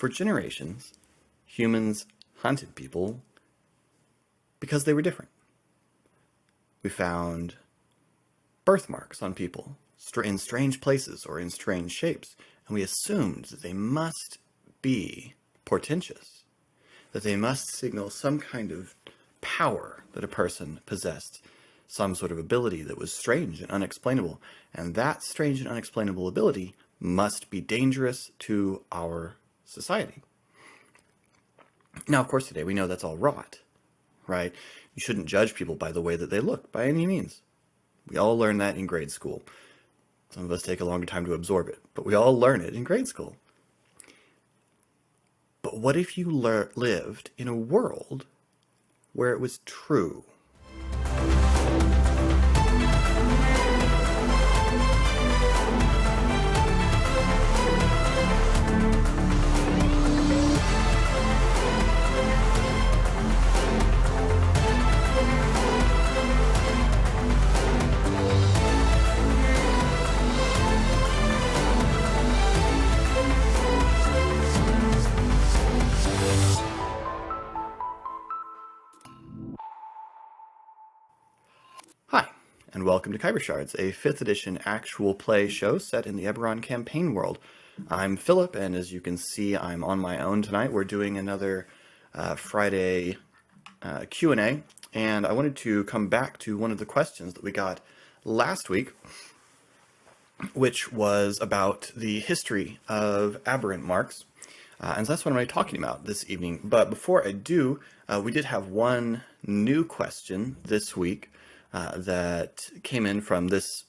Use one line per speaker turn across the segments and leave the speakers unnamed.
For generations, humans hunted people because they were different. We found birthmarks on people in strange places or in strange shapes, and we assumed that they must be portentous, that they must signal some kind of power that a person possessed, some sort of ability that was strange and unexplainable, and that strange and unexplainable ability must be dangerous to our society. Now, of course, today we know that's all rot, right? You shouldn't judge people by the way that they look, by any means. We all learn that in grade school. Some of us take a longer time to absorb it, but we all learn it in grade school. But what if you lived in a world where it was true? Hi, and welcome to Khyber Shards, a 5th edition actual play show set in the Eberron campaign world. I'm Philip, and as you can see, I'm on my own tonight. We're doing another Friday Q&A, and I wanted to come back to one of the questions that we got last week, which was about the history of Aberrant Marks, and so that's what I'm going to be talking about this evening. But before I do, we did have one new question this week that came in from this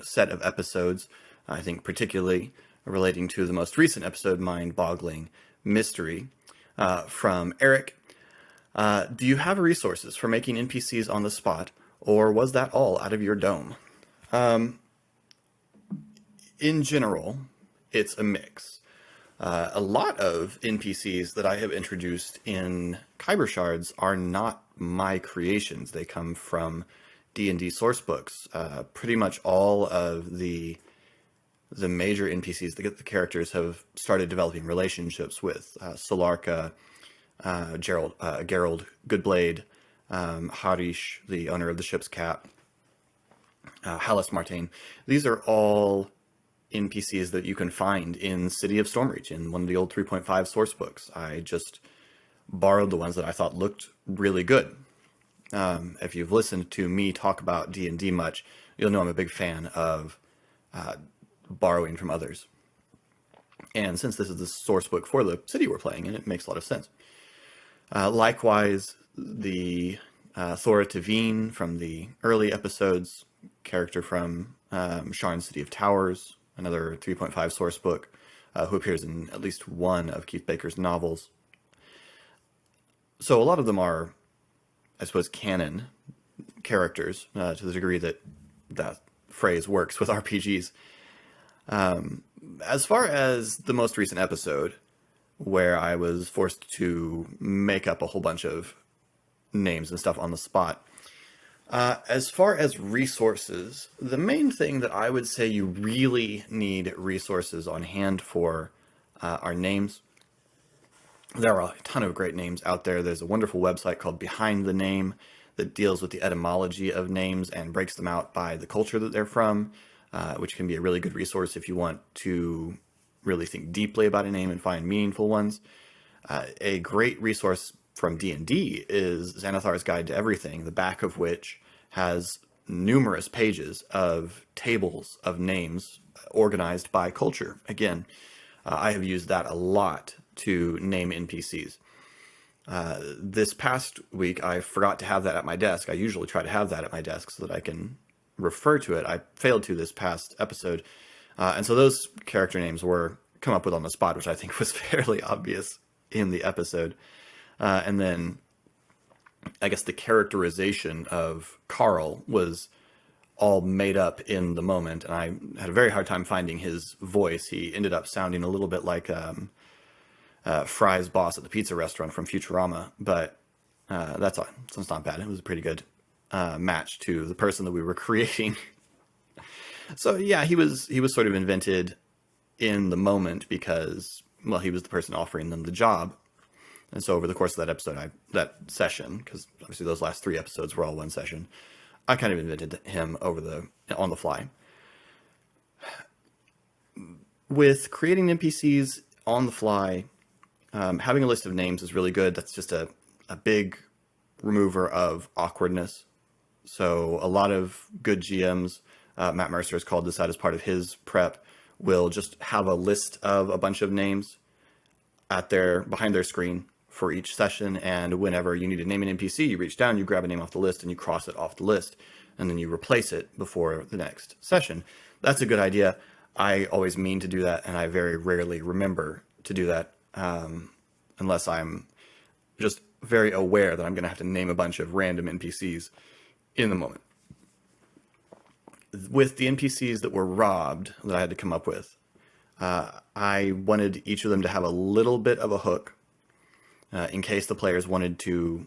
set of episodes, I think particularly relating to the most recent episode, Mind-Boggling Mystery, from Eric. Do you have resources for making NPCs on the spot, or was that all out of your dome? In general, it's a mix. A lot of NPCs that I have introduced in Khyber Shards are not my creations. They come from D&D source books. Pretty much all of the major NPCs that the characters have started developing relationships with. Solarka, Gerald Goodblade, Harish, the owner of the ship's cat, Halis Martain. These are all NPCs that you can find in City of Stormreach, in one of the old 3.5 source books. I just borrowed the ones that I thought looked really good. If you've listened to me talk about D&D much, you'll know I'm a big fan of borrowing from others. And since this is the source book for the city we're playing in, it makes a lot of sense. Likewise, the Thora Tavine from the early episodes, character from Sharn City of Towers, another 3.5 source book, who appears in at least one of Keith Baker's novels. So a lot of them are, I suppose, canon characters, to the degree that that phrase works with RPGs. As far as the most recent episode, where I was forced to make up a whole bunch of names and stuff on the spot, as far as resources, the main thing that I would say you really need resources on hand for are names. There are a ton of great names out there. There's a wonderful website called Behind the Name that deals with the etymology of names and breaks them out by the culture that they're from, which can be a really good resource if you want to really think deeply about a name and find meaningful ones. A great resource from D&D is Xanathar's Guide to Everything, the back of which has numerous pages of tables of names organized by culture. Again, I have used that a lot to name NPCs. This past week, I forgot to have that at my desk. I usually try to have that at my desk so that I can refer to it. I failed to this past episode. And so those character names were come up with on the spot, which I think was fairly obvious in the episode. And then I guess the characterization of Carl was all made up in the moment, and I had a very hard time finding his voice. He ended up sounding a little bit like Fry's boss at the pizza restaurant from Futurama, but that's all. So it's not bad. It was a pretty good match to the person that we were creating. So yeah, he was sort of invented in the moment because well, he was the person offering them the job. And so over the course of that session, because obviously those last 3 episodes were all one session, I kind of invented him on the fly. With creating NPCs on the fly, having a list of names is really good. That's just a big remover of awkwardness. So a lot of good GMs, Matt Mercer has called this out as part of his prep, will just have a list of a bunch of names behind their screen for each session, and whenever you need to name an NPC, you reach down, you grab a name off the list, and you cross it off the list, and then you replace it before the next session. That's a good idea. I always mean to do that, and I very rarely remember to do that, unless I'm just very aware that I'm going to have to name a bunch of random NPCs in the moment. With the NPCs that were robbed, that I had to come up with, I wanted each of them to have a little bit of a hook, in case the players wanted to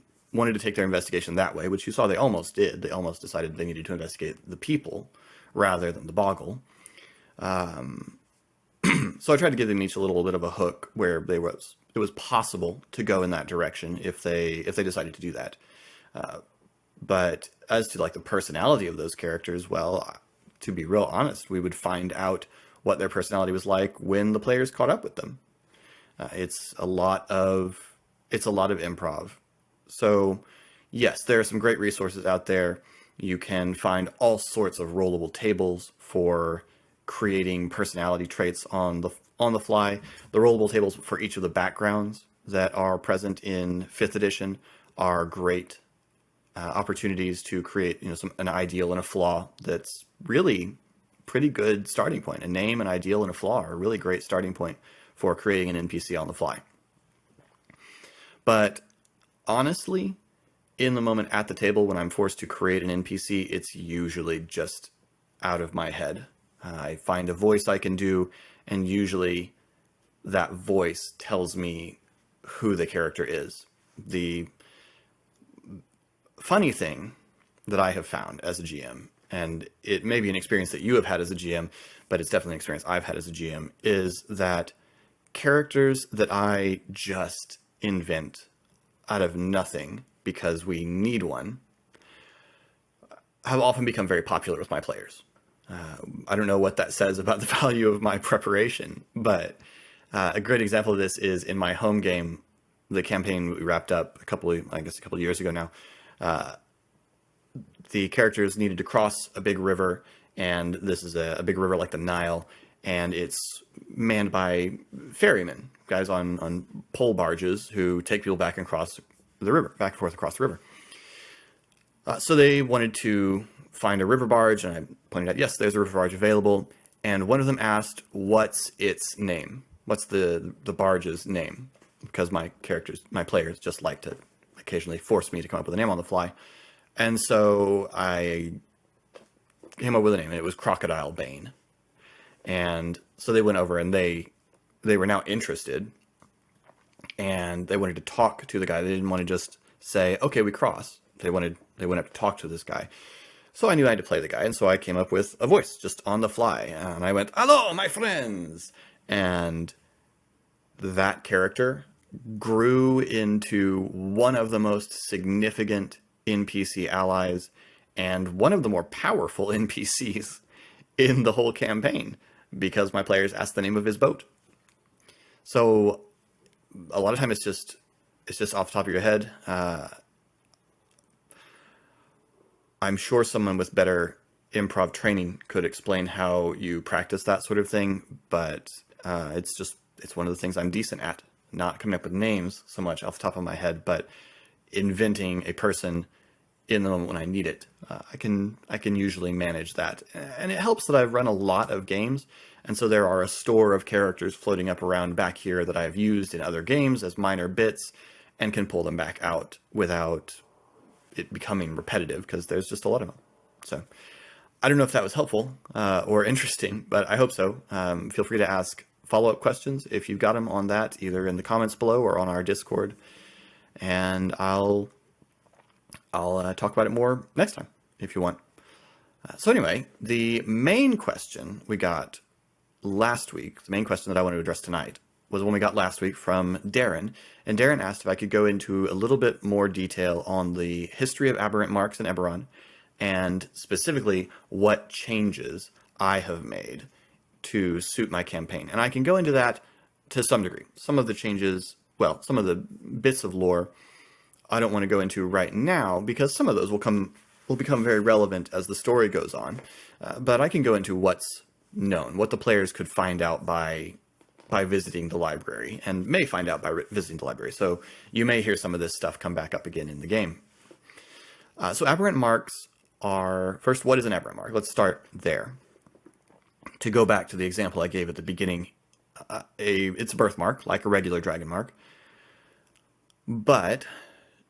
take their investigation that way, which you saw they almost did. They almost decided they needed to investigate the people rather than the boggle. So I tried to give them each a little bit of a hook where it was possible to go in that direction if they decided to do that. But as to like the personality of those characters, well, to be real honest, we would find out what their personality was like when the players caught up with them. It's a lot of improv. So yes, there are some great resources out there. You can find all sorts of rollable tables for creating personality traits on the fly. The rollable tables for each of the backgrounds that are present in 5th edition are great opportunities to create, an ideal and a flaw that's really pretty good starting point. A name, an ideal, and a flaw are a really great starting point for creating an NPC on the fly. But honestly, in the moment at the table when I'm forced to create an NPC, it's usually just out of my head. I find a voice I can do, and usually that voice tells me who the character is. The funny thing that I have found as a GM, and it may be an experience that you have had as a GM, but it's definitely an experience I've had as a GM, is that characters that I just invent out of nothing because we need one have often become very popular with my players. I don't know what that says about the value of my preparation, but a great example of this is in my home game, the campaign we wrapped up a couple of years ago now. The characters needed to cross a big river, and this is a big river like the Nile, and it's manned by ferrymen, guys on pole barges who take people back and forth across the river. So they wanted to find a river barge, and I pointed out, yes, there's a river barge available. And one of them asked, what's its name? What's the barge's name? Because my players just like to occasionally force me to come up with a name on the fly. And so I came up with a name, and it was Crocodile Bane. And so they went over, and they were now interested, and they wanted to talk to the guy. They didn't want to just say, okay, we cross. They went up to talk to this guy. So I knew I had to play the guy, and so I came up with a voice just on the fly. And I went, hello, my friends! And that character grew into one of the most significant NPC allies and one of the more powerful NPCs in the whole campaign because my players asked the name of his boat. So a lot of time it's just off the top of your head. I'm sure someone with better improv training could explain how you practice that sort of thing, but it's one of the things I'm decent at. Not coming up with names so much off the top of my head, but inventing a person in the moment when I need it. I can usually manage that. And it helps that I've run a lot of games, and so there are a store of characters floating up around back here that I've used in other games as minor bits and can pull them back out without it becoming repetitive because there's just a lot of them. So I don't know if that was helpful or interesting, but I hope so. Feel free to ask follow-up questions if you've got them on that, either in the comments below or on our Discord. And I'll talk about it more next time if you want. So anyway, the main question we got last week, the main question that I want to address tonight, was one we got last week from Darren. And Darren asked if I could go into a little bit more detail on the history of Aberrant Marks and Eberron, and specifically what changes I have made to suit my campaign. And I can go into that to some degree. Some of the changes, well, some of the bits of lore I don't want to go into right now, because some of those will become very relevant as the story goes on. But I can go into what's known, what the players could find out by visiting the library, and may find out by visiting the library. So you may hear some of this stuff come back up again in the game. So Aberrant Marks are, first, what is an Aberrant Mark? Let's start there. To go back to the example I gave at the beginning, it's a birthmark, like a regular dragon mark. But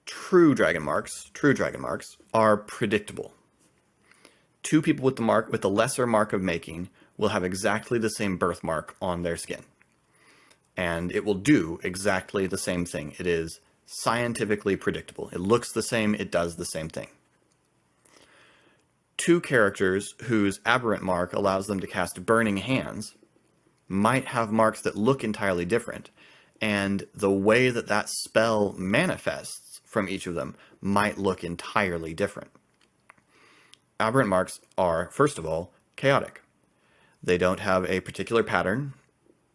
true dragon marks are predictable. Two people with the lesser mark of making will have exactly the same birthmark on their skin. And it will do exactly the same thing. It is scientifically predictable. It looks the same, it does the same thing. Two characters whose aberrant mark allows them to cast Burning Hands might have marks that look entirely different, and the way that that spell manifests from each of them might look entirely different. Aberrant marks are, first of all, chaotic. They don't have a particular pattern.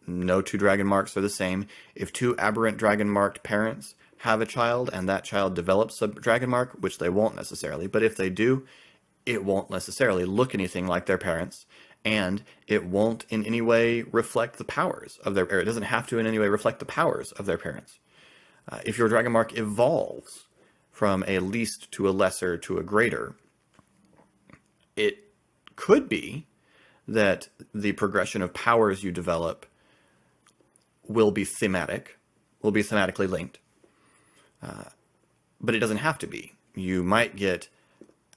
No two dragon marks are the same. If two aberrant dragon marked parents have a child and that child develops a dragon mark, which they won't necessarily, but if they do, it won't necessarily look anything like their parents, and it won't in any way reflect the powers of their, or it doesn't have to in any way reflect the powers of their parents. If your dragon mark evolves from a least to a lesser to a greater, it could be that the progression of powers you develop will be thematic, will be thematically linked. But it doesn't have to be. You might get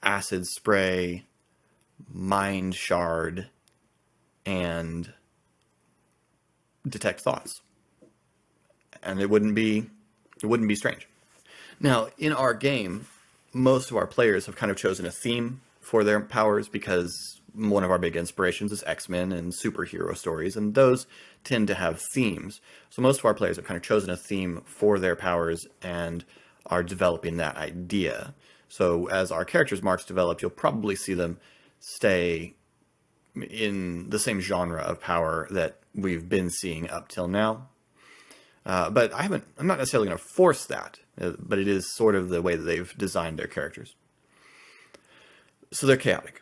Acid Spray, Mind Shard, and Detect Thoughts. And it wouldn't be strange. Now, in our game, most of our players have kind of chosen a theme for their powers, because one of our big inspirations is X-Men and superhero stories, and those tend to have themes. So most of our players have kind of chosen a theme for their powers and are developing that idea. So as our characters' marks develop, you'll probably see them stay in the same genre of power that we've been seeing up till now. But I'm not necessarily going to force that, but it is sort of the way that they've designed their characters. So they're chaotic.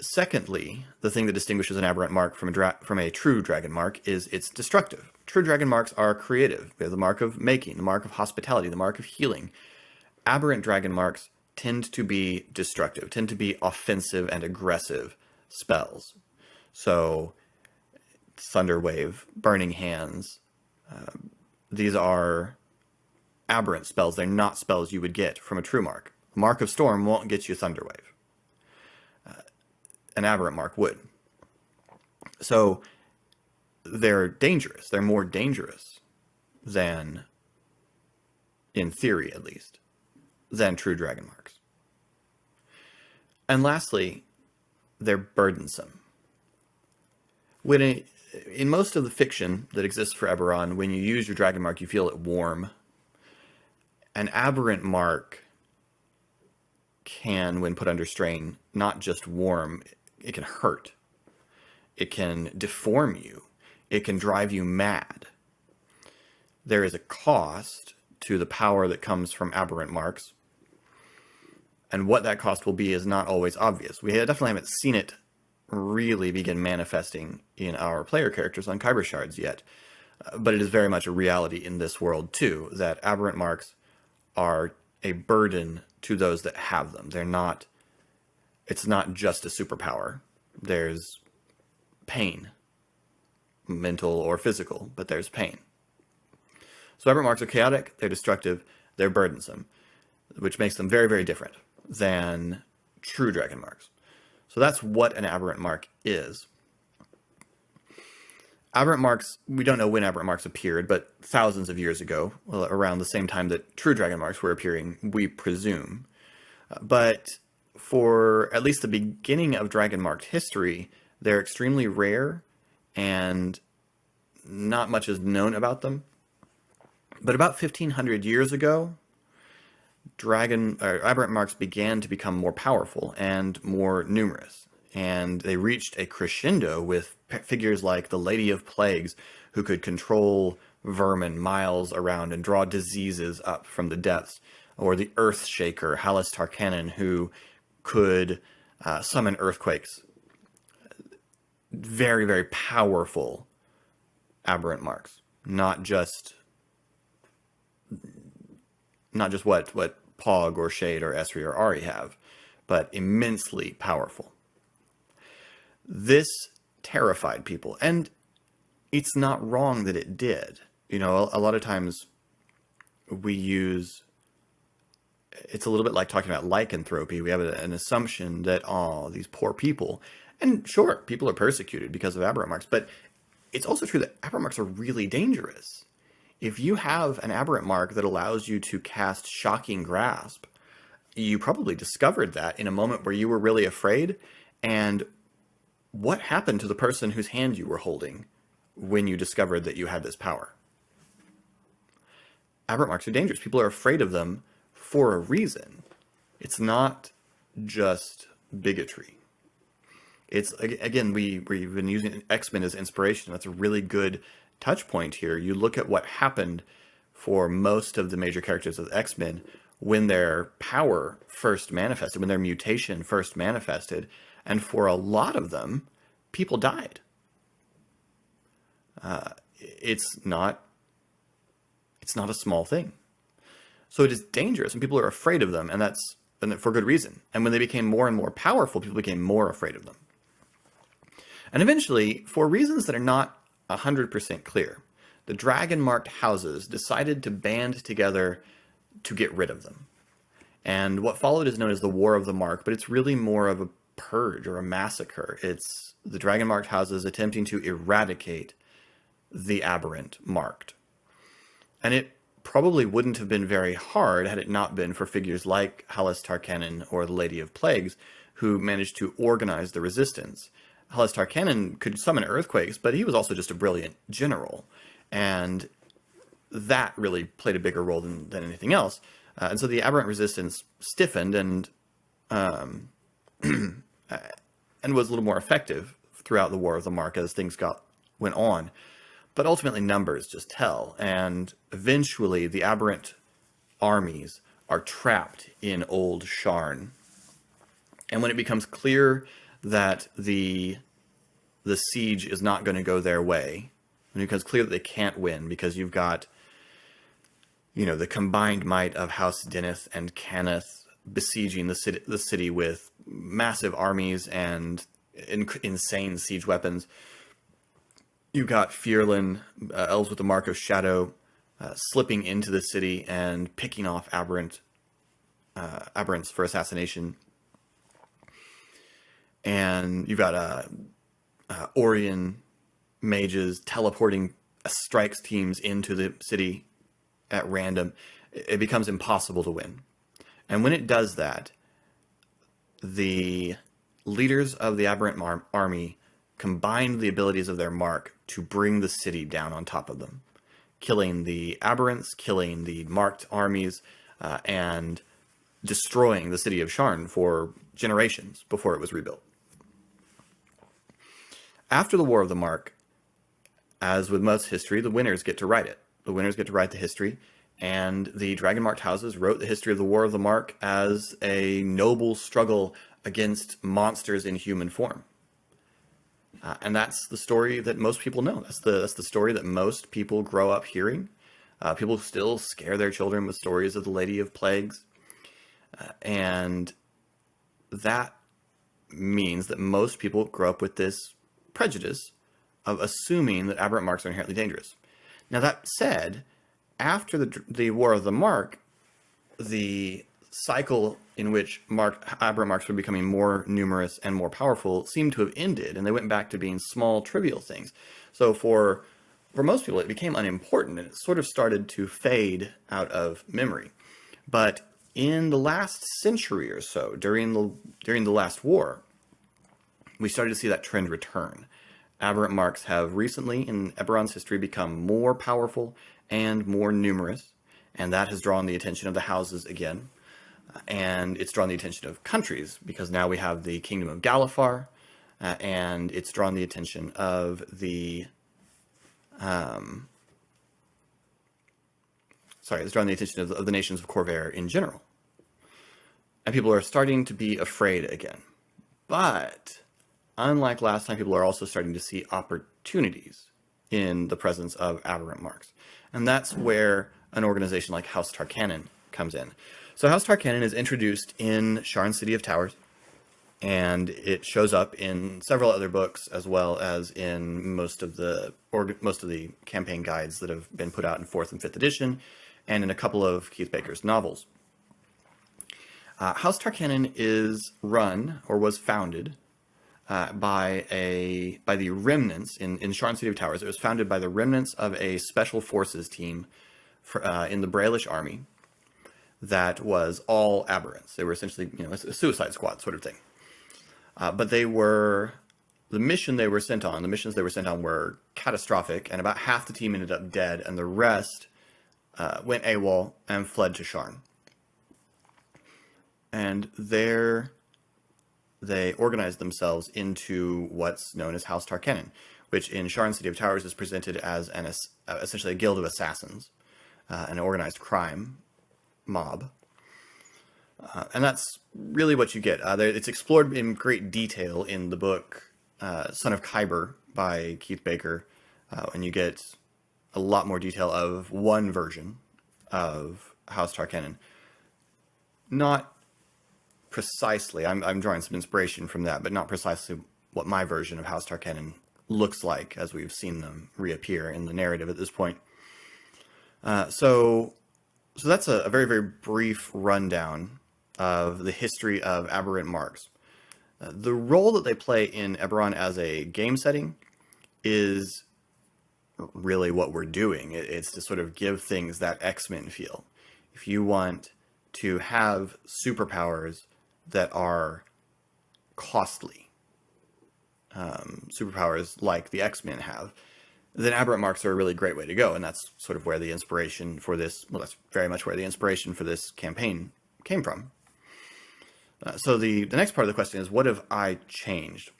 Secondly, the thing that distinguishes an aberrant mark from a true dragon mark is it's destructive. True dragon marks are creative. We have the mark of making, the mark of hospitality, the mark of healing. Aberrant dragon marks tend to be destructive, tend to be offensive and aggressive spells. So, Thunder Wave, Burning Hands, these are aberrant spells. They're not spells you would get from a true mark. Mark of Storm won't get you Thunder Wave. An aberrant mark would. So, they're dangerous. They're more dangerous than, in theory at least, than true dragon marks. And lastly, they're burdensome. In most of the fiction that exists for Eberron, when you use your dragon mark, you feel it warm. An aberrant mark can, when put under strain, not just warm, it can hurt. It can deform you. It can drive you mad. There is a cost to the power that comes from aberrant marks. And what that cost will be is not always obvious. We definitely haven't seen it really begin manifesting in our player characters on Khyber Shards yet. But it is very much a reality in this world too, that aberrant marks are a burden to those that have them. It's not just a superpower. There's pain, mental or physical, but there's pain. So aberrant marks are chaotic, they're destructive, they're burdensome, which makes them very, very different than true dragon marks. So that's what an aberrant mark is. Aberrant marks, we don't know when aberrant marks appeared, but thousands of years ago, well, around the same time that true dragon marks were appearing, we presume. But for at least the beginning of dragon marked history, they're extremely rare and not much is known about them. But about 1,500 years ago, Aberrant Marks began to become more powerful and more numerous. And they reached a crescendo with figures like the Lady of Plagues, who could control vermin miles around and draw diseases up from the depths, or the Earth Shaker, Halas Tarkanan, who could summon earthquakes. Very, very powerful Aberrant Marks. Not just what Pog or Shade or Esri or Ari have, but immensely powerful. This terrified people, and it's not wrong that it did. You know, a lot of times it's a little bit like talking about lycanthropy. We have an assumption that, these poor people, and sure, people are persecuted because of Aberrant Marks, but it's also true that Aberrant Marks are really dangerous. If you have an Aberrant Mark that allows you to cast Shocking Grasp, you probably discovered that in a moment where you were really afraid. And what happened to the person whose hand you were holding when you discovered that you had this power? Aberrant Marks are dangerous. People are afraid of them for a reason. It's not just bigotry. It's, again, we've been using X-Men as inspiration. That's a really good touch point here. You look at what happened for most of the major characters of X-Men when their power first manifested, when their mutation first manifested, and for a lot of them, people died. It's not a small thing. So it is dangerous, and people are afraid of them, and for good reason. And when they became more and more powerful, people became more afraid of them. And eventually, for reasons that are not 100% clear, the dragon-marked houses decided to band together to get rid of them. And what followed is known as the War of the Mark, but it's really more of a purge or a massacre. It's the dragon-marked houses attempting to eradicate the aberrant marked. And it probably wouldn't have been very hard had it not been for figures like Halas Tarkanan or the Lady of Plagues, who managed to organize the resistance. Halas Tarkanan could summon earthquakes, but he was also just a brilliant general. And that really played a bigger role than anything else. And so the aberrant resistance stiffened and was a little more effective throughout the War of the Mark as things went on. But ultimately numbers just tell, and eventually the aberrant armies are trapped in Old Sharn. And when it becomes clear that the siege is not going to go their way, when it becomes clear that they can't win because you've got, the combined might of House Deneth and Cannith besieging the city with massive armies and insane siege weapons. You've got Fierlin, elves with the Mark of Shadow, slipping into the city and picking off aberrants for assassination. And you've got Orion mages teleporting strikes teams into the city at random. It becomes impossible to win. And when it does that, the leaders of the aberrant army combined the abilities of their mark to bring the city down on top of them, killing the aberrants, killing the marked armies, and destroying the city of Sharn for generations before it was rebuilt. After the War of the Mark, as with most history, the winners get to write it. The winners get to write the history, and the dragon-marked houses wrote the history of the War of the Mark as a noble struggle against monsters in human form. And that's the story that most people know. That's the story that most people grow up hearing. People still scare their children with stories of the Lady of Plagues. And that means that most people grow up with this prejudice of assuming that aberrant marks are inherently dangerous. Now, that said, after the War of the Mark, the cycle in which aberrant marks were becoming more numerous and more powerful seemed to have ended, and they went back to being small, trivial things. So for most people, it became unimportant, and it sort of started to fade out of memory. But in the last century or so, during the last war, we started to see that trend return Aberrant Marks have recently, in Eberron's history, become more powerful and more numerous, and that has drawn the attention of the houses again. And it's drawn the attention of countries, because now we have the Kingdom of Galifar, and it's drawn the attention of the... it's drawn the attention of the nations of Khorvaire in general. And people are starting to be afraid again. But unlike last time, people are also starting to see opportunities in the presence of Aberrant Marks. And that's where an organization like House Tarkanan comes in. So House Tarkanan is introduced in Sharn City of Towers, and it shows up in several other books, as well as in most of the campaign guides that have been put out in 4th and 5th edition, and in a couple of Keith Baker's novels. House Tarkanan is run, or was founded, by the remnants in Sharn City of Towers. It was founded by the remnants of a special forces team in the Braelish army that was all aberrants. They were essentially, a suicide squad sort of thing. But the missions they were sent on were catastrophic, and about half the team ended up dead, and the rest went AWOL and fled to Sharn. And there they organized themselves into what's known as House Tarkanan, which in Sharn City of Towers is presented as essentially a guild of assassins, an organized crime mob. And that's really what you get. It's explored in great detail in the book Son of Khyber by Keith Baker, and you get a lot more detail of one version of House Tarkanan. Not precisely, I'm drawing some inspiration from that, but not precisely what my version of House Tarkanan looks like, as we've seen them reappear in the narrative at this point. So that's a very, very brief rundown of the history of Aberrant Marks. The role that they play in Eberron as a game setting is really what we're doing. It's to sort of give things that X-Men feel. If you want to have superpowers that are costly, superpowers like the X-Men have, then Aberrant Marks are a really great way to go, and that's sort of where the inspiration for this, that's very much where the inspiration for this campaign came from. So the next part of the question is, what have I changed?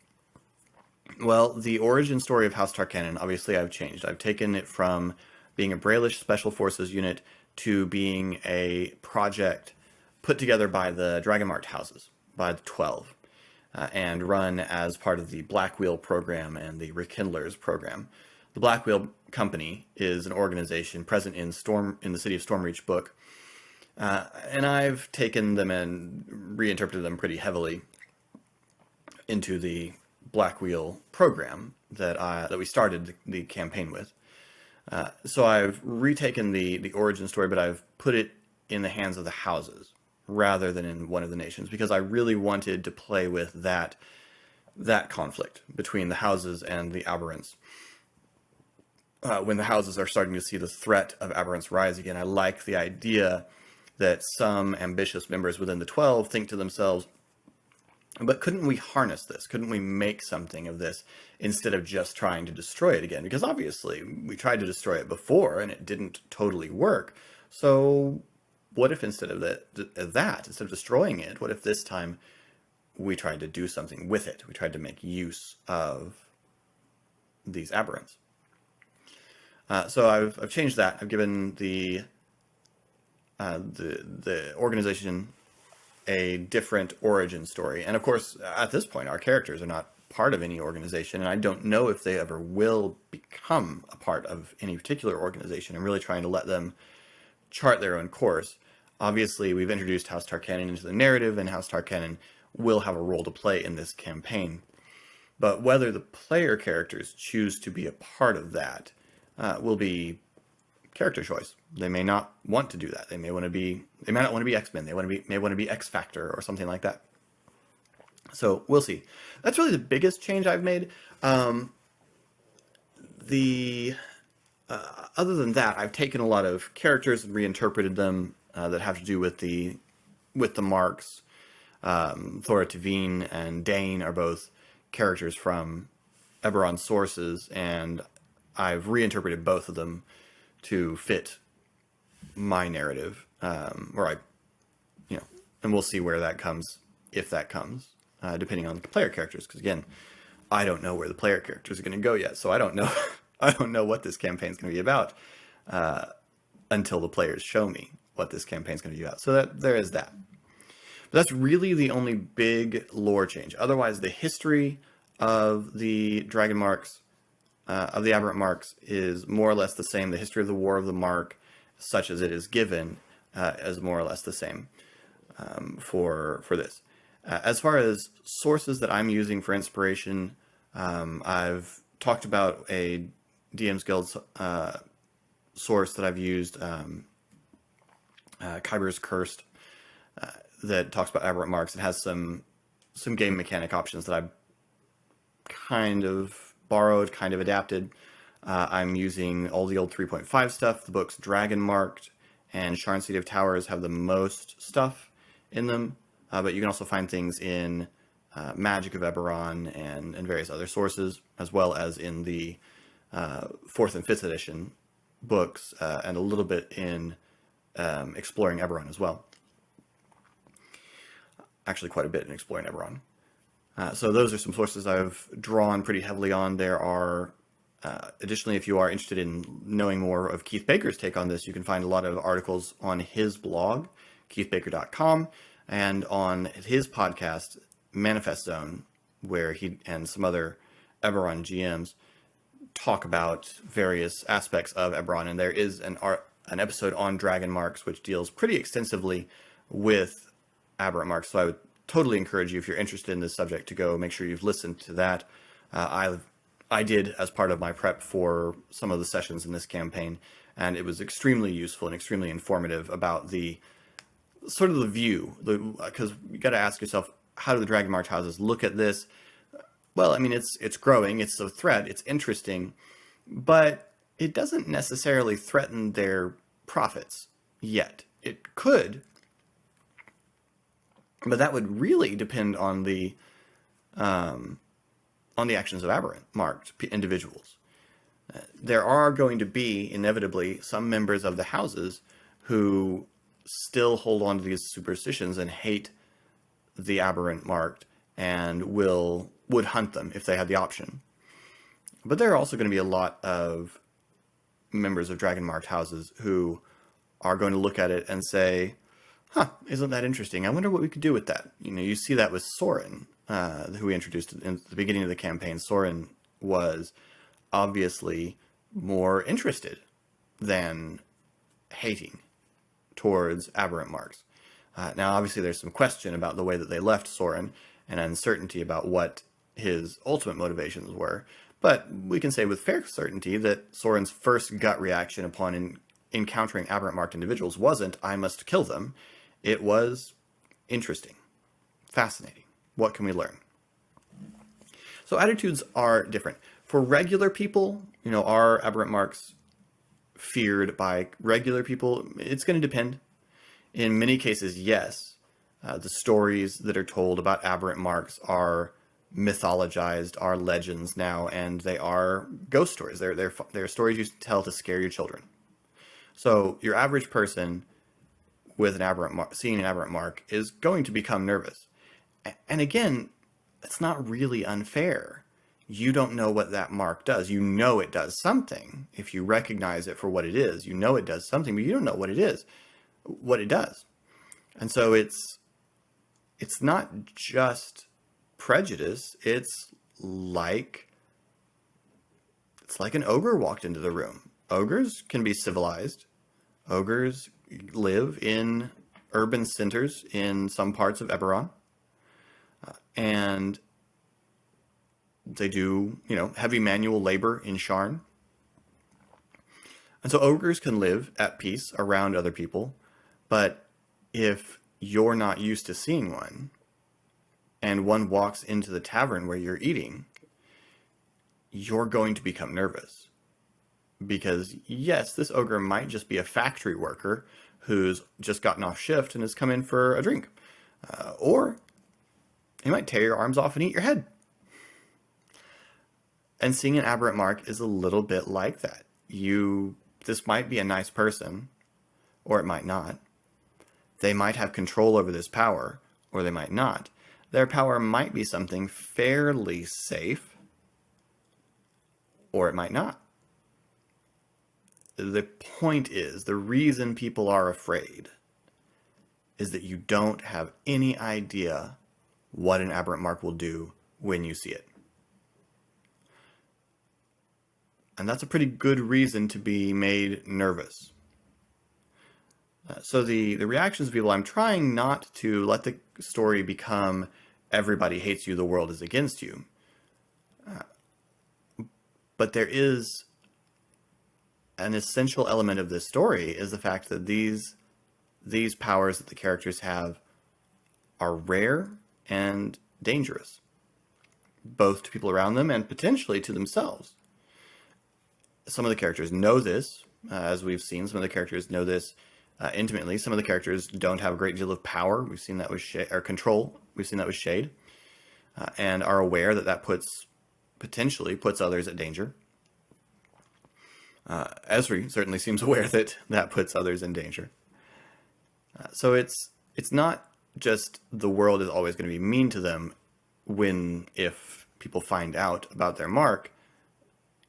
Well, the origin story of House Tarkanan, obviously I've changed. I've taken it from being a Braelish Special Forces unit to being a project put together by the Dragonmarked houses, by the 12, and run as part of the Black Wheel program and the Rekindlers program. The Black Wheel Company is an organization present in the City of Stormreach book, and I've taken them and reinterpreted them pretty heavily into the Black Wheel program that we started the campaign with. So I've retaken the origin story, but I've put it in the hands of the houses rather than in one of the nations, because I really wanted to play with that conflict between the houses and the aberrants. When the houses are starting to see the threat of aberrants rise again, I like the idea that some ambitious members within the 12 think to themselves, but couldn't we harness this? Couldn't we make something of this instead of just trying to destroy it again? Because obviously we tried to destroy it before and it didn't totally work. So what if instead of instead of destroying it, what if this time we tried to do something with it? We tried to make use of these aberrants. So I've changed that. I've given the organization a different origin story. And of course, at this point, our characters are not part of any organization, and I don't know if they ever will become a part of any particular organization. I'm really trying to let them chart their own course. Obviously, we've introduced House Tarkanan into the narrative, and House Tarkanan will have a role to play in this campaign. But whether the player characters choose to be a part of that will be character choice. They may not want to do that. They may not want to be X-Men. They may want to be X Factor or something like that. So we'll see. That's really the biggest change I've made. Other than that, I've taken a lot of characters and reinterpreted them that have to do with the marks. Thora Tavine and Dane are both characters from Eberron sources, and I've reinterpreted both of them to fit my narrative, or and we'll see where that comes, if that comes, depending on the player characters. Because again, I don't know where the player characters are going to go yet, so I don't know. I don't know what this campaign is going to be about until the players show me what this campaign is going to be about. So that there is that. But that's really the only big lore change. Otherwise, the history of the Dragon Marks, of the Aberrant Marks, is more or less the same. The history of the War of the Mark, such as it is given, is more or less the same for this. As far as sources that I'm using for inspiration, I've talked about a DM's Guild source that I've used, Khyber's Cursed, that talks about Aberrant Marks. It has some game mechanic options that I've kind of borrowed, kind of adapted. I'm using all the old 3.5 stuff. The books Dragon Marked and Sharn City of Towers have the most stuff in them, but you can also find things in Magic of Eberron and various other sources, as well as in the 4th and 5th edition books, and a little bit in Exploring Eberron as well. Actually, quite a bit in Exploring Eberron. So those are some sources I've drawn pretty heavily on. There are, additionally, if you are interested in knowing more of Keith Baker's take on this, you can find a lot of articles on his blog, keithbaker.com, and on his podcast, Manifest Zone, where he and some other Eberron GMs talk about various aspects of Eberron. And there is an episode on Dragon Marks, which deals pretty extensively with Aberrant Marks. So I would totally encourage you, if you're interested in this subject, to go make sure you've listened to that. I did as part of my prep for some of the sessions in this campaign, and it was extremely useful and extremely informative about the sort of the view, because you got to ask yourself, how do the Dragon March houses look at this? Well, I mean, it's growing, it's a threat, it's interesting, but it doesn't necessarily threaten their profits yet. It could, but that would really depend on the actions of Aberrant Marked individuals. There are going to be, inevitably, some members of the houses who still hold on to these superstitions and hate the Aberrant Marked and would hunt them if they had the option. But there are also going to be a lot of members of Dragon Marked houses who are going to look at it and say, huh, isn't that interesting? I wonder what we could do with that. You see that with Sorin, who we introduced in the beginning of the campaign. Sorin was obviously more interested than hating towards Aberrant Marks. Now, obviously, there's some question about the way that they left Sorin and uncertainty about what his ultimate motivations were. But we can say with fair certainty that Sorin's first gut reaction upon encountering Aberrant Marked individuals wasn't, I must kill them. It was interesting, fascinating. What can we learn? So attitudes are different. For regular people, are Aberrant Marks feared by regular people? It's going to depend. In many cases, yes. The stories that are told about Aberrant Marks are mythologized, are legends now, and they are ghost stories. They're stories you tell to scare your children. So your average person with seeing an Aberrant Mark is going to become nervous. And again, it's not really unfair. You don't know what that mark does. You know it does something. If you recognize it for what it is, you know it does something, but you don't know what it does. And so it's not just prejudice. It's like an ogre walked into the room. Ogres can be civilized. Ogres live in urban centers in some parts of Eberron. And they do, heavy manual labor in Sharn. And so ogres can live at peace around other people. But if you're not used to seeing one, and one walks into the tavern where you're eating, you're going to become nervous. Because, yes, this ogre might just be a factory worker who's just gotten off shift and has come in for a drink. Or he might tear your arms off and eat your head. And seeing an aberrant mark is a little bit like that. This might be a nice person, or it might not. They might have control over this power, or they might not. Their power might be something fairly safe, or it might not. The point is, the reason people are afraid is that you don't have any idea what an aberrant mark will do when you see it. And that's a pretty good reason to be made nervous. So the reactions of people, I'm trying not to let the story become everybody hates you, the world is against you. But there is an essential element of this story is the fact that these powers that the characters have are rare and dangerous, both to people around them and potentially to themselves. Some of the characters know this, as we've seen. Some of the characters know this intimately. Some of the characters don't have a great deal of power. We've seen that with or control. We've seen that with Shade, and are aware that potentially puts others at danger. Esri certainly seems aware that puts others in danger. So it's not just the world is always going to be mean to them if people find out about their mark.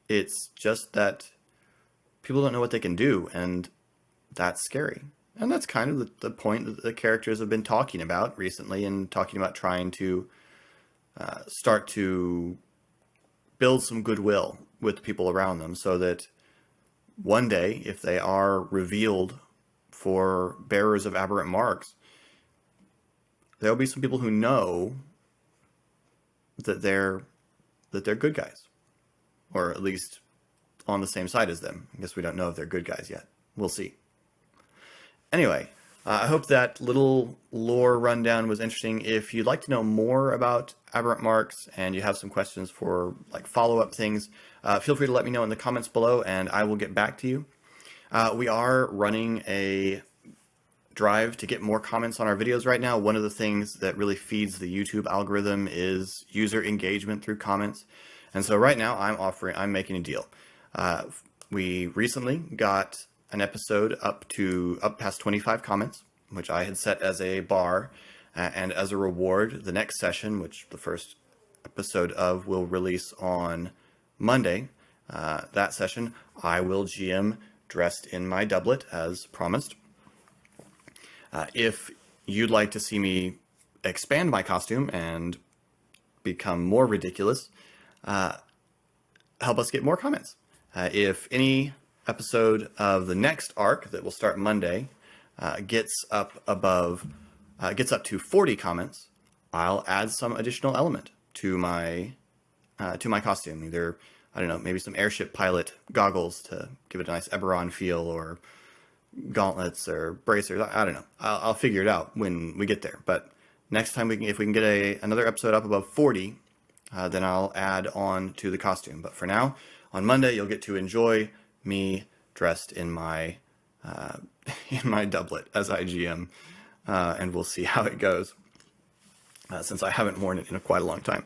It's just that people don't know what they can do, and that's scary. And that's kind of the point that the characters have been talking about recently, and talking about trying to start to build some goodwill with people around them, so that one day, if they are revealed for bearers of aberrant marks, there'll be some people who know that they're good guys. Or at least on the same side as them. I guess we don't know if they're good guys yet. We'll see. Anyway, I hope that little lore rundown was interesting. If you'd like to know more about aberrant marks and you have some questions for like follow-up things, feel free to let me know in the comments below and I will get back to you. We are running a drive to get more comments on our videos right now. One of the things that really feeds the YouTube algorithm is user engagement through comments. And so right now I'm making a deal. We recently got an episode up past 25 comments, which I had set as a bar, and as a reward, the next session, which the first episode of will release on Monday, that session, I will GM dressed in my doublet as promised. If you'd like to see me expand my costume and become more ridiculous, help us get more comments. If any episode of the next arc that will start Monday gets up to 40 comments, I'll add some additional element to my costume. Either, I don't know, maybe some airship pilot goggles to give it a nice Eberron feel, or gauntlets or bracers. I don't know. I'll figure it out when we get there. But next time if we can get another episode up above 40, then I'll add on to the costume. But for now, on Monday, you'll get to enjoy me dressed in my doublet as IGM, and we'll see how it goes, since I haven't worn it in quite a long time.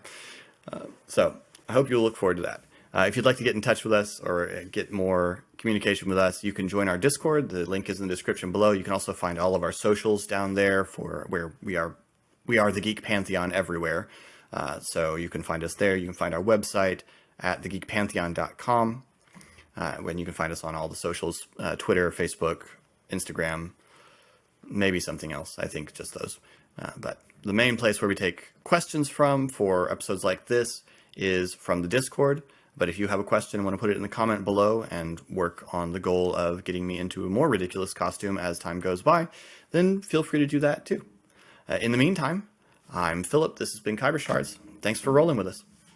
So I hope you'll look forward to that. If you'd like to get in touch with us or get more communication with us, you can join our Discord. The link is in the description below. You can also find all of our socials down there for where we are the Geek Pantheon everywhere. So you can find us there. You can find our website at thegeekpantheon.com. When you can find us on all the socials, Twitter, Facebook, Instagram, maybe something else. I think just those. But the main place where we take questions for episodes like this is from the Discord. But if you have a question and want to put it in the comment below and work on the goal of getting me into a more ridiculous costume as time goes by, then feel free to do that too. In the meantime, I'm Philip. This has been Khyber Shards. Thanks for rolling with us.